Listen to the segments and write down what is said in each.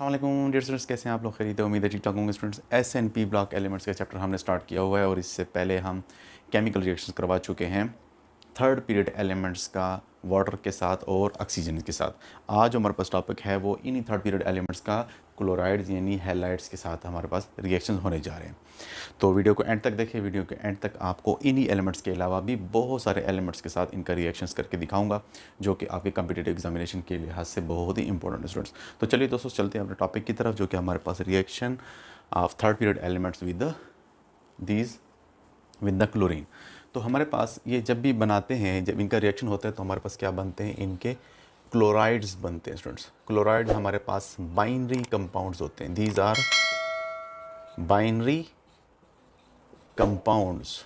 अस्सलाम dear students, कैसे हैं आप लोग? खरीदे उम्मीद है ठीक ठाक होंगे स्टूडेंट्स। एसएनपी ब्लॉक एलिमेंट्स का चैप्टर हमने स्टार्ट किया हुआ है और इससे पहले हम केमिकल रिएक्शंस करवा चुके हैं थर्ड पीरियड एलिमेंट्स का वाटर के साथ और ऑक्सीजन के साथ। आज जो हमारे पास टॉपिक है वो इन्हीं थर्ड पीरियड एलिमेंट्स का क्लोराइड्स यानी हैलाइड्स के साथ हमारे पास रिएक्शन होने जा रहे हैं। तो वीडियो को एंड तक देखें। वीडियो के एंड तक आपको इन्हीं एलिमेंट्स के अलावा भी बहुत सारे एलिमेंट्स के साथ इनका रिएक्शंस करके दिखाऊंगा जो कि आपके कम्पिटिटिव एग्जामिनेशन के लिहाज से बहुत ही इंपॉर्टेंट स्टूडेंट्स। तो चलिए दोस्तों चलते हैं अपने टॉपिक की तरफ, जो कि हमारे पास reaction of third period elements with the chlorine. तो हमारे पास ये जब भी बनाते हैं, जब इनका रिएक्शन होता है तो हमारे पास क्या बनते हैं? इनके क्लोराइड्स बनते हैं स्टूडेंट्स। क्लोराइड हमारे पास बाइनरी कंपाउंड्स होते हैं। These are binary compounds.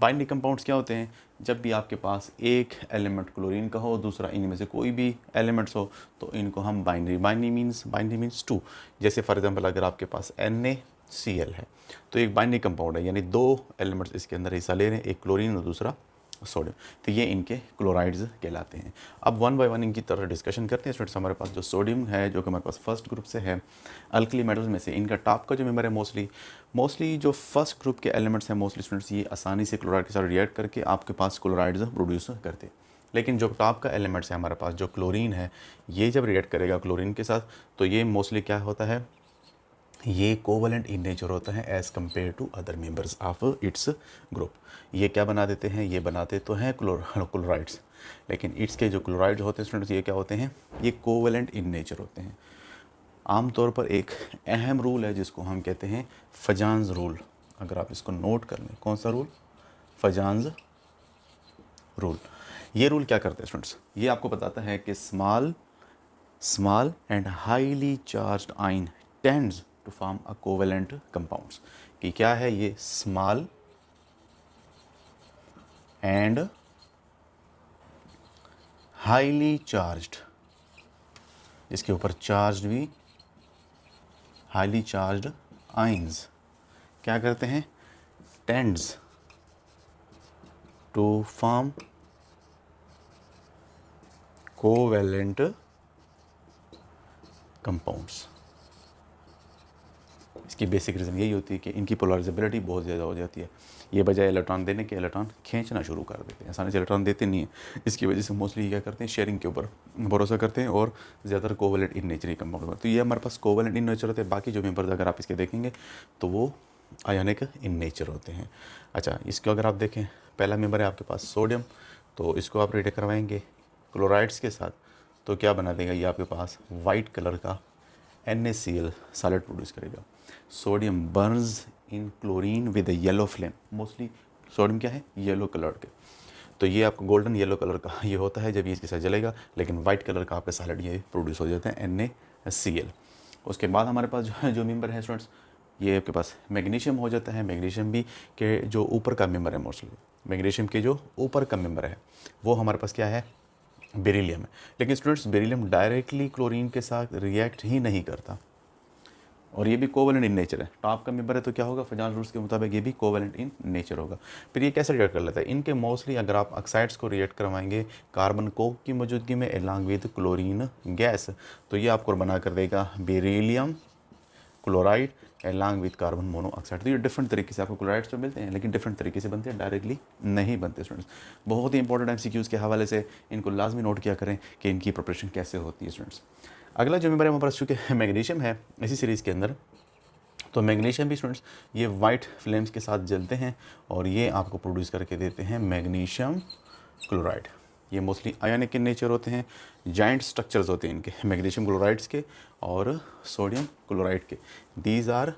Binary compounds क्या होते हैं? जब भी आपके पास एक एलिमेंट क्लोरीन का हो, दूसरा इनमें से कोई भी एलिमेंट्स हो, तो इनको हम बाइनरी मीन्स टू। जैसे फॉर एग्जांपल अगर आपके पास NaCl है तो एक बाइनरी कंपाउंड है, यानी दो एलिमेंट्स इसके अंदर हिस्सा ले रहे हैं, एक क्लोरीन और दूसरा सोडियम। तो ये इनके क्लोराइड्स कहलाते हैं। अब वन बाय वन इनकी तरह डिस्कशन करते हैं स्टूडेंट्स। हमारे पास जो सोडियम है, जो कि हमारे पास फर्स्ट ग्रुप से है, अल्कली मेटल्स में से इनका टॉप का जो मेंबर है मोस्टली जो फर्स्ट ग्रुप के एलिमेंट्स हैं मोस्टली स्टूडेंट्स, ये आसानी से क्लोराइड के साथ रिएक्ट करके आपके पास क्लोराइड्स प्रोड्यूस करते हैं। लेकिन जो टॉप का एलिमेंट्स है हमारे पास, जो क्लोरीन है, ये जब रिएक्ट करेगा क्लोरीन के साथ तो ये मोस्टली क्या होता है, ये कोवलेंट इन नेचर होता है as compared to other members of its group. ये क्या बना देते हैं? ये बनाते तो हैं क्लोराइड्स, लेकिन इट्स के जो क्लोराइड्स होते हैं स्टूडेंट्स, ये क्या होते हैं? ये कोवलेंट इन नेचर होते हैं। आमतौर पर एक अहम रूल है जिसको हम कहते हैं फजान्स रूल। अगर आप इसको नोट कर लें, कौन सा रूल? Fajans rule. ये रूल क्या करते हैं स्टूडेंट्स? ये आपको बताता है कि small and highly charged ion tends to form a covalent compounds. कि क्या है ये? स्मॉल एंड हाईली चार्ज्ड, जिसके ऊपर चार्ज्ड भी हाईली चार्ज्ड आयंस क्या करते हैं? Tends to form covalent compounds. इसकी बेसिक रीज़न यही होती है कि इनकी पोलराइजेबिलिटी बहुत ज़्यादा हो जाती है। ये बजाय इलेक्ट्रॉन देने के इलेक्ट्रॉन खींचना शुरू कर देते हैं, आसानी से इलेक्ट्रॉन देते नहीं हैं। इसकी वजह से मोस्टली क्या करते हैं? शेयरिंग के ऊपर भरोसा करते हैं और ज़्यादातर covalent in nature he compound बनते हैं। तो ये हमारे पास कोवेलेंट इन नेचर होते हैं। बाकी जो मेंबर्स अगर आप इसके देखेंगे तो वो आयोनिक इन नेचर होते हैं। अच्छा, इसको अगर आप देखें, पहला मेंबर है आपके पास सोडियम, तो इसको आप रिएक्ट करवाएंगे क्लोराइड्स के साथ तो क्या बना देगा? ये आपके पास वाइट कलर का NaCl सॉलिड प्रोड्यूस करेगा। Sodium Burns in chlorine with a yellow flame. Mostly sodium क्या है? येलो कलर के। तो ये आपको गोल्डन येलो कलर का ये होता है जब ये इसके साथ जलेगा, लेकिन वाइट कलर का आपका सॉलिड ये प्रोड्यूस हो जाता है NaCl। उसके बाद हमारे पास जो मेंबर है स्टूडेंट्स, ये आपके पास मैग्नीशियम हो जाता है। मैग्नीशियम भी के जो ऊपर का मेंबर है, मोस्टली मैग्नीशियम के जो ऊपर का मेंबर है वो हमारे पास क्या है? बेरिलियम है। लेकिन स्टूडेंट्स बेरिलियम डायरेक्टली क्लोरीन के साथ रिएक्ट ही नहीं करता और ये भी कोवेलेंट इन नेचर है। टॉप का मेंबर है तो क्या होगा? फजान्स रूल्स के मुताबिक ये भी कोवेलेंट इन नेचर होगा। फिर ये कैसे रिएक्ट कर लेता है? इनके मोस्टली अगर आप ऑक्साइड्स को रिएक्ट करवाएंगे कार्बन कोक की मौजूदगी में एलॉन्ग विद क्लोरीन गैस, तो ये आपको बना कर देगा beryllium chloride along with carbon monoxide. तो ये डिफरेंट तरीके से आपको क्लोराइड्स तो मिलते हैं, लेकिन डिफरेंट तरीके से बनते हैं, डायरेक्टली नहीं बनते स्टूडेंट्स। बहुत ही इंपॉर्टेंट MCQs के हवाले से इनको लाजमी नोट किया करें कि इनकी प्रिपरेशन कैसे होती है स्टूडेंट्स। अगला जो मेंबर है हमारे पास चूँकि मैग्नीशियम है इसी सीरीज़ के अंदर, तो मैग्नीशियम भी स्टूडेंट्स ये वाइट फ्लेम्स के साथ जलते हैं और ये आपको प्रोड्यूस करके देते हैं मैग्नीशियम क्लोराइड। ये मोस्टली आयोनिक इन नेचर होते हैं। जाइंट स्ट्रक्चर्स होते हैं इनके, मैग्नीशियम क्लोराइड्स के और सोडियम क्लोराइड के। दीज आर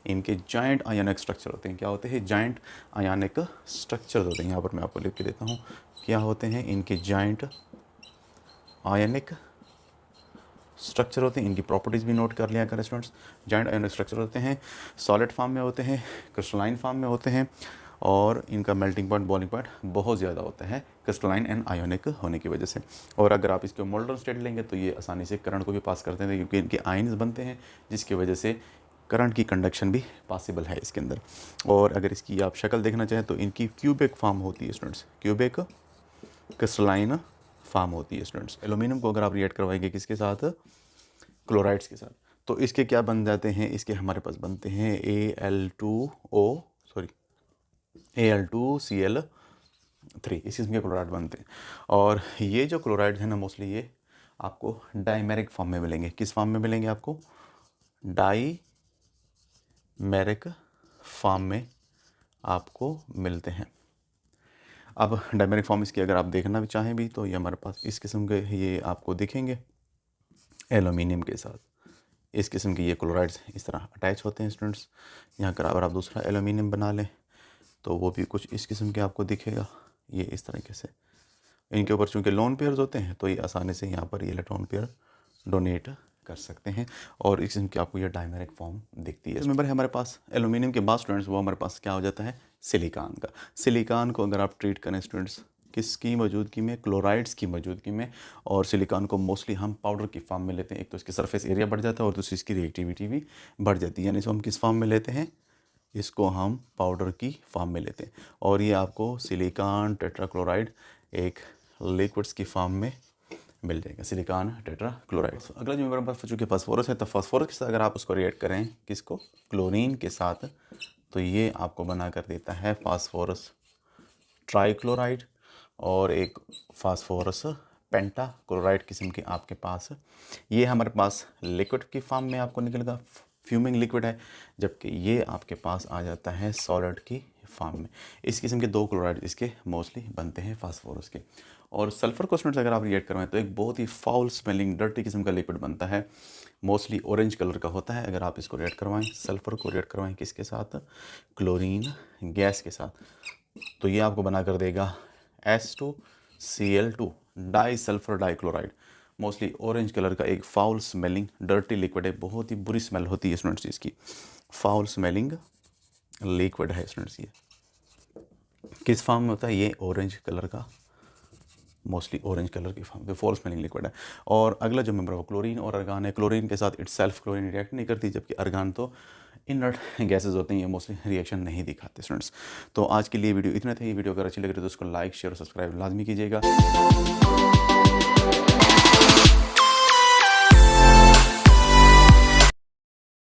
इनके जाइंट आयोनिक स्ट्रक्चर होते हैं। क्या होते हैं? जाइंट आयोनिक स्ट्रक्चर्स होते हैं। यहाँ पर मैं आपको लिख के देता हूँ क्या होते हैं इनके जाइंट आयोनिक स्ट्रक्चर होते हैं। इनकी प्रॉपर्टीज़ भी नोट कर लिया करें स्टूडेंट्स। जाइंट आयोनिक स्ट्रक्चर होते हैं, सॉलिड फॉर्म में होते हैं, क्रिस्टलाइन फॉर्म में होते हैं और इनका मेल्टिंग पॉइंट बॉइलिंग पॉइंट बहुत ज़्यादा होता है क्रिस्टलाइन एंड आयोनिक होने की वजह से। और अगर आप इसके मोल्डर स्टेट लेंगे तो ये आसानी से करंट को भी पास करते हैं क्योंकि इनके आयन्स बनते हैं जिसकी वजह से करंट की कंडक्शन भी पॉसिबल है इसके अंदर। और अगर इसकी आप शक्ल देखना चाहें तो इनकी क्यूबिक फॉर्म होती है स्टूडेंट्स, क्यूबिक क्रिस्टलाइन फॉर्म होती है स्टूडेंट्स। एल्यूमिनियम को अगर आप रिएक्ट करवाएंगे किसके साथ? क्लोराइड्स के साथ। तो इसके क्या बन जाते हैं, इसके हमारे पास बनते हैं Al2 इस किस्म के क्लोराइड बनते हैं। और ये जो क्लोराइड है ना मोस्टली ये आपको डाइमेरिक फॉर्म में मिलेंगे। किस फॉर्म में मिलेंगे आपको? डाइमेरिक फॉर्म में आपको मिलते हैं। अब डाइमेरिक फॉर्म इसकी अगर आप देखना भी चाहें भी तो ये हमारे पास इस किस्म के ये आपको दिखेंगे एल्यूमिनियम के साथ। इस किस्म के ये क्लोराइड्स इस तरह अटैच होते हैं स्टूडेंट्स। यहाँ अगर आप दूसरा एल्यूमिनियम बना लें तो वो भी कुछ इस किस्म के आपको दिखेगा, ये इस तरीके से। इनके ऊपर चूँकि लोन पेयर्स होते हैं तो ये आसानी से यहाँ पर ये इलेक्ट्रॉन पेयर डोनेट कर सकते हैं और इस किस्म की आपको ये डाइमेरिक फॉर्म दिखती है। मेंबर है हमारे पास एल्यूमिनियम के बाद स्टूडेंट्स वो हमारे पास क्या हो जाता है? सिलिकॉन का। सिलिकॉन को अगर आप ट्रीट करें स्टूडेंट्स किसकी मौजूदगी में? क्लोराइड्स की मौजूदगी में। और सिलिकॉन को मोस्टली हम पाउडर की फॉर्म में लेते हैं। एक तो इसकी सरफेस एरिया बढ़ जाता है और दूसरी इसकी रिएक्टिविटी भी बढ़ जाती है। यानी इसको हम किस फॉर्म में लेते हैं? इसको हम पाउडर की फॉर्म में लेते हैं। और ये आपको सिलिकॉन टेट्राक्लोराइड एक लिक्विड्स की फॉर्म में मिल जाएगा, सिलिकॉन टेट्राक्लोराइड। अगला जो मेरे पास चूँकि फास्फोरस है तो फास्फोरस के साथ अगर आप उसको रिएक्ट करें किसको? क्लोरीन के साथ, तो ये आपको बना कर देता है फास्फोरस ट्राइक्लोराइड और एक फास्फोरस पेंटाक्लोराइड किस्म के आपके पास। ये हमारे पास लिक्विड की फॉर्म में आपको निकलेगा, फ्यूमिंग लिक्विड है, जबकि ये आपके पास आ जाता है सॉलिड की फॉर्म में। इस किस्म के दो क्लोराइड इसके मोस्टली बनते हैं फास्फोरस के। और सल्फ़र को स्टूडेंट्स अगर आप रिएक्ट करवाएं तो एक बहुत ही फाउल स्मेलिंग डर्टी किस्म का लिक्विड बनता है, मोस्टली ऑरेंज कलर का होता है। अगर आप इसको रिएक्ट करवाएं, सल्फ़र को रिएक्ट करवाएं किसके साथ? क्लोरीन गैस के साथ, तो ये आपको बना कर देगा H2Cl2 disulphur dichloride. Mostly orange colour का एक फाउल स्मेलिंग डर्टी लिक्विड है, बहुत ही बुरी स्मेल होती है स्टूडेंट्स इसकी। फाउल स्मेलिंग लिक्विड है स्टूडेंट्स। ये किस फॉर्म में होता है? ये ऑरेंज कलर का, मोस्टली ऑरेंज कलर की फॉर्म पे फाउल स्मेलिंग लिक्विड है। और अगला जो मेंबर है वो क्लोरीन और अर्गान है। क्लोरीन के साथ इट्स सेल्फ क्लोरीन रिएक्ट नहीं करती, जबकि अर्गान तो इनर्ट गैसेज होते हैं, ये मोस्टली रिएक्शन नहीं दिखाते स्टूडेंट्स। तो आज के लिए वीडियो इतना था। ये वीडियो अगर अच्छी लग रही है तो उसको लाइक शेयर और सब्सक्राइब लाजमी कीजिएगा।